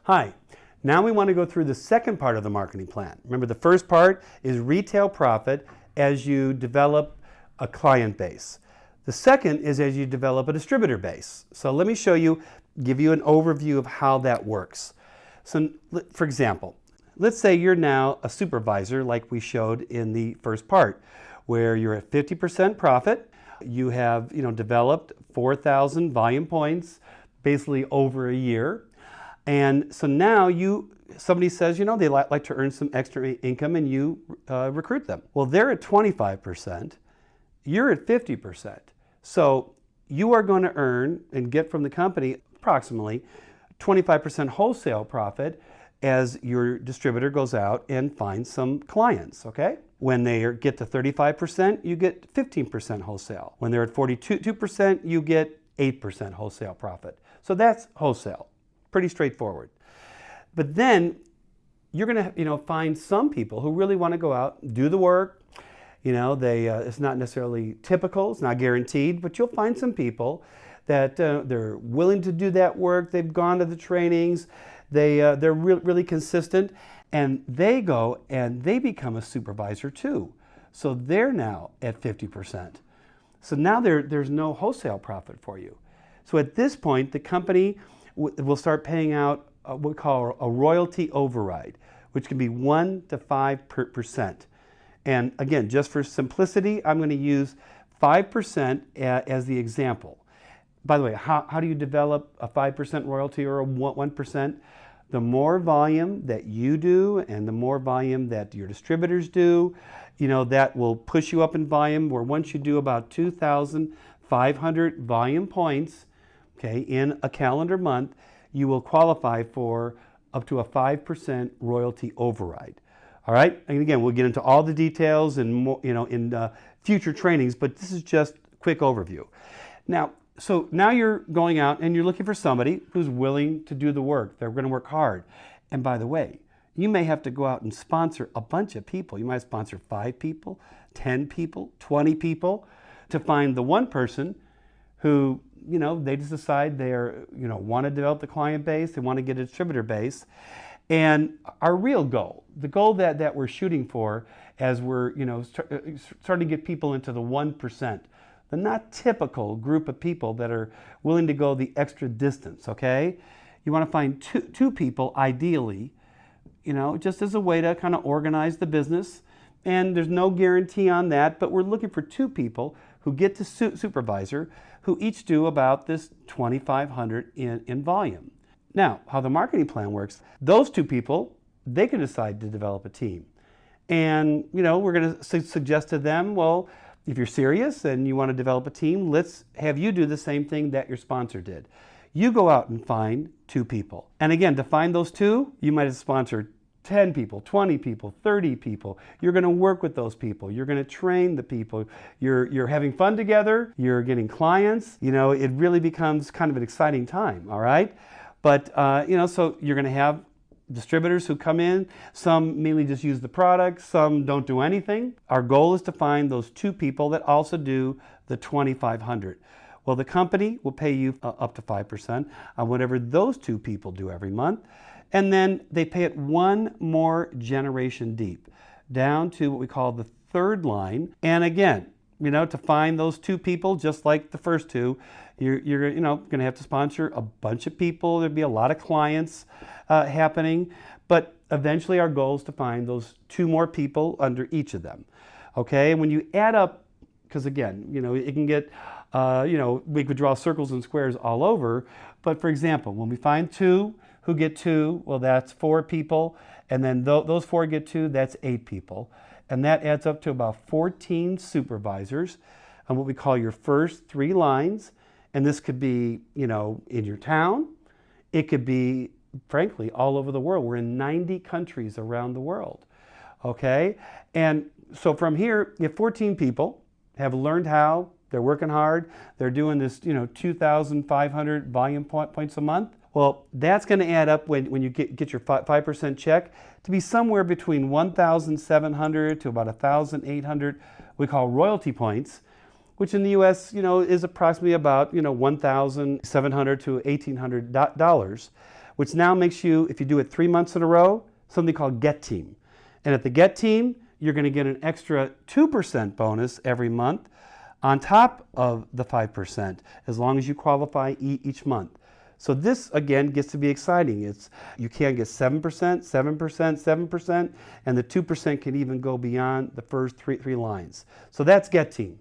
Hi, now we want to go through the second part of the marketing plan. Remember, the first part is retail profit as you develop a client base. The second is as you develop a distributor base. So let me show you, give you an overview of how that works. So for example, let's say you're now a supervisor like we showed in the first part, where you're at 50% profit. You have developed 4,000 volume points basically over a year. And so now somebody says, they like to earn some extra income, and you recruit them. Well, they're at 25%, you're at 50%. So you are going to earn and get from the company approximately 25% wholesale profit as your distributor goes out and finds some clients, okay? When they get to 35%, you get 15% wholesale. When they're at 42%, you get 8% wholesale profit. So that's wholesale. Pretty straightforward. But then you're going to find some people who really want to go out and do the work. It's not necessarily typical, it's not guaranteed, but you'll find some people that they're willing to do that work. They've gone to the trainings. They're really consistent, and they go and they become a supervisor too. So they're now at 50%. So now there's no wholesale profit for you. So at this point, the company will start paying out what we call a royalty override, which can be 1 to 5%. And again, just for simplicity, I'm going to use 5% as the example. By the way, how do you develop a 5% royalty or a 1%? The more volume that you do and the more volume that your distributors do, that will push you up in volume, where once you do about 2,500 volume points, okay, in a calendar month, you will qualify for up to a 5% royalty override. All right, and again, we'll get into all the details and more, in future trainings, but this is just a quick overview. So now you're going out and you're looking for somebody who's willing to do the work. They're going to work hard. And by the way, you may have to go out and sponsor a bunch of people. You might sponsor 5 people, 10 people, 20 people to find the one person who, they just decide they want to develop the client base, they want to get a distributor base. And our real goal, the goal that we're shooting for as we're, starting to get people into the 1%, the not typical group of people that are willing to go the extra distance, okay? You want to find two people, ideally, just as a way to kind of organize the business. And there's no guarantee on that, but we're looking for 2 people who get to supervisor, who each do about this 2,500 in volume. Now, how the marketing plan works, those 2 people, they can decide to develop a team. And, we're going to suggest to them, well, if you're serious and you want to develop a team, let's have you do the same thing that your sponsor did. You go out and find 2 people. And again, to find those 2, you might have sponsored 10 people, 20 people, 30 people. You're going to work with those people. You're going to train the people. You're having fun together. You're getting clients. It really becomes kind of an exciting time, all right? But, so you're going to have distributors who come in. Some mainly just use the product. Some don't do anything. Our goal is to find those 2 people that also do the 2,500. Well, the company will pay you up to 5% on whatever those 2 people do every month. And then they pay it one more generation deep, down to what we call the 3rd line. And again, to find those 2 people, just like the first 2, you're going to have to sponsor a bunch of people. There'll be a lot of clients happening, but eventually our goal is to find those 2 more people under each of them. Okay, and when you add up, because again, it can get, we could draw circles and squares all over. But for example, when we find 2 who get 2, well, that's 4 people, and then those 4 get 2, that's 8 people. And that adds up to about 14 supervisors on what we call your first 3 lines. And this could be, in your town. It could be, frankly, all over the world. We're in 90 countries around the world, okay? And so from here, if 14 people have learned how, they're working hard, they're doing this, 2,500 volume points a month, well, that's going to add up when you get your 5% check to be somewhere between 1,700 to about 1,800 we call royalty points, which in the U.S. is approximately about $1,700 to $1,800. which now makes you, if you do it 3 months in a row, something called Get Team. And at the Get Team, you're going to get an extra 2% bonus every month on top of the 5%, as long as you qualify each month. So this, again, gets to be exciting. You can get 7%, 7%, 7%, and the 2% can even go beyond the first three lines. So that's Get Team.